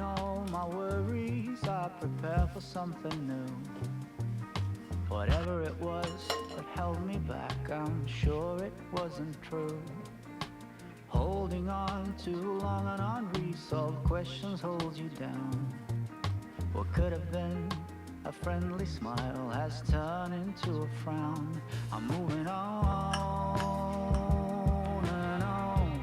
all my worries, I prepare for something new. Whatever it was that held me back, I'm sure it wasn't true. Holding on too long on unresolved questions holds you down. What could have been a friendly smile has turned into a frown. I'm moving on and on,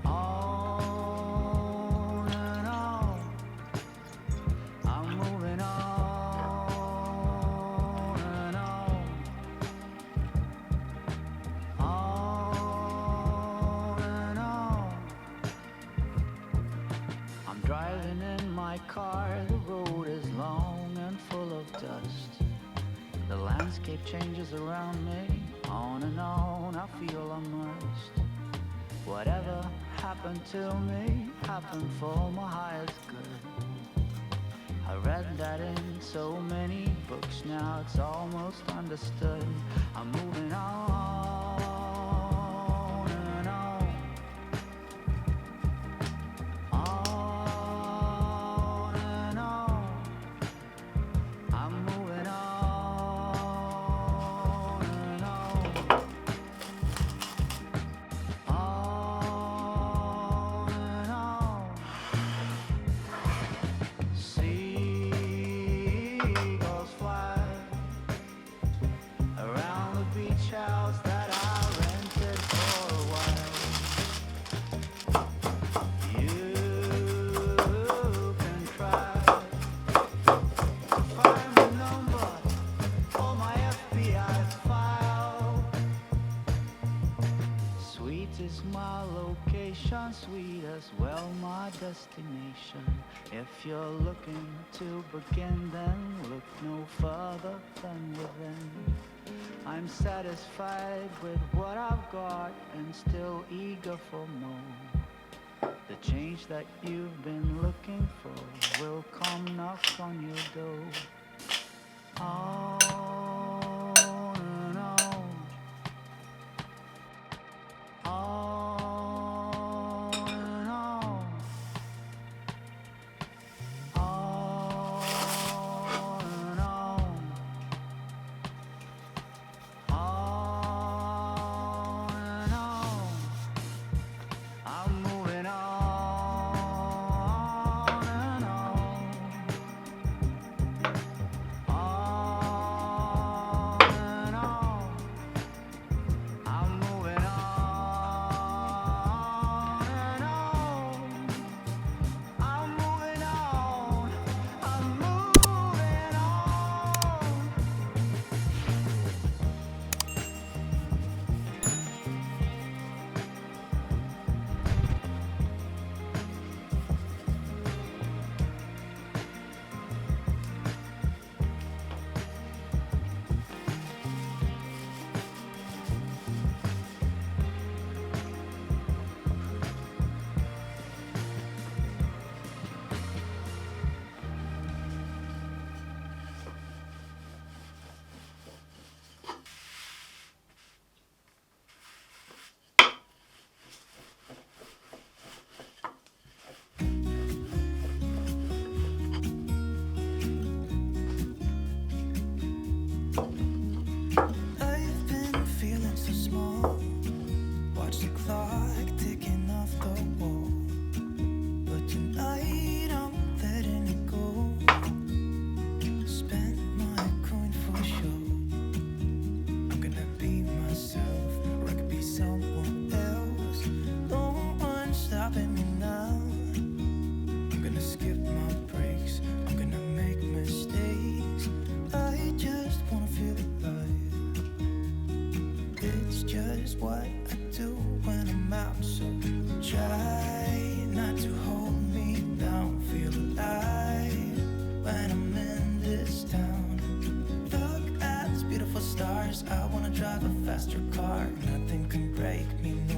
on and on. I'm moving on and on, on and on. I'm driving in my car, the road is long and full of dust. The landscape changes around me, on and on, I feel immersed. Whatever happened to me happened for my highest good. I read that in so many books, now it's almost understood. I'm moving on and on, on and on. I'm moving on and on, on and on. Seagulls fly around the beach house that I rented for a while. You can try to find the number for my FBI file. Sweet is my location, sweet as well my destination. If you're looking to begin, then look no further than within. I'm satisfied with what I've got and still eager for more. The change that you've been looking for will come knock on your door. On and on, on and on, on and on, on and on. I'm moving on and on, on and on. I'm moving on and on. I'm moving on. I'm moving on. I've been feeling so small. Watch the clock ticking off the wall. But tonight I'm letting it go. Spend my coin for sure. I'm gonna be myself, or I could be someone else. No one's stopping me now. I'm gonna skip my breaks. I'm gonna make mistakes. I just wanna feel alive. It's just what I do when I'm out. So try not to hold me down. Feel alive when I'm in this town. Look at these beautiful stars. I wanna drive a faster car. Nothing can break me, no,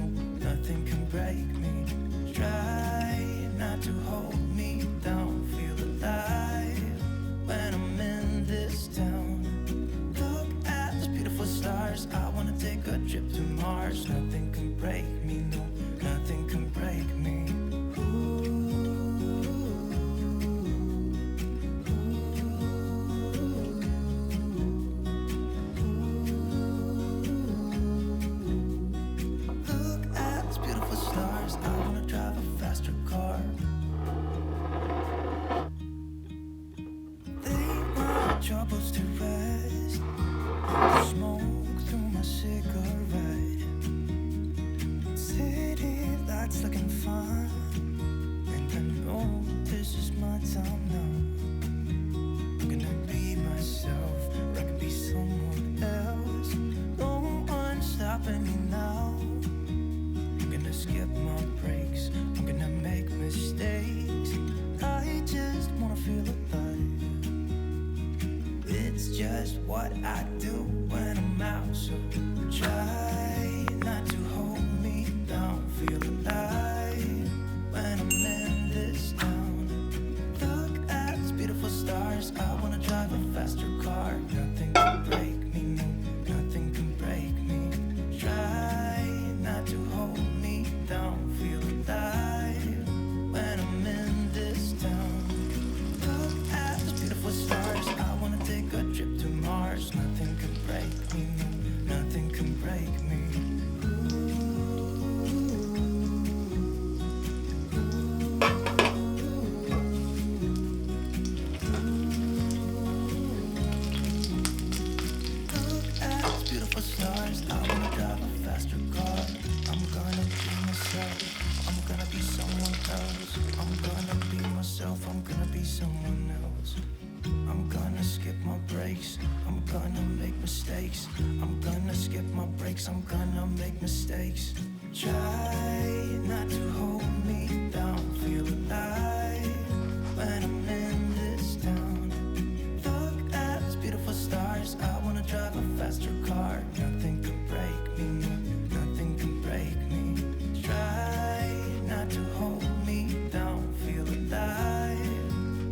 nothing can break me. Try not to hold me down. Feel alive when I'm in this town. Look at these beautiful stars. I wanna take a trip to Mars. Nothing can break me, no, nothing can break me. Ooh. It's just what I do when I'm out. So try not to hold me down. Feel alive when I'm in this town. Look at these beautiful stars. I wanna drive a faster car. Nothing can break me, no, nothing can break me. Try not to hold me down. Feel alive when I'm in this town. Look at those beautiful stars. I wanna take a trip to Mars. Nothing can break me, no, nothing can break me. Look at those beautiful stars. I wanna drive a faster car. I'm gonna be myself. I'm gonna be someone else. I'm gonna be myself. I'm gonna be someone else. I'm gonna skip my breaks. I'm gonna make mistakes. I'm gonna skip my breaks. I'm gonna make mistakes. Try not to hold me down. Feel alive when I'm in this town. Look at these beautiful stars. I wanna drive a faster car. Nothing can break me, no, nothing can break me. Try not to hold me down. Feel alive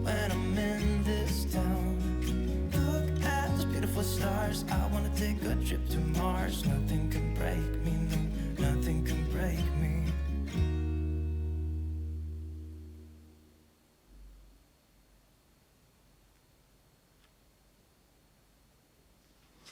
when I'm in this town. Look at those beautiful stars. I wanna take a trip to Mars. Nothing can break me, no, nothing can break me.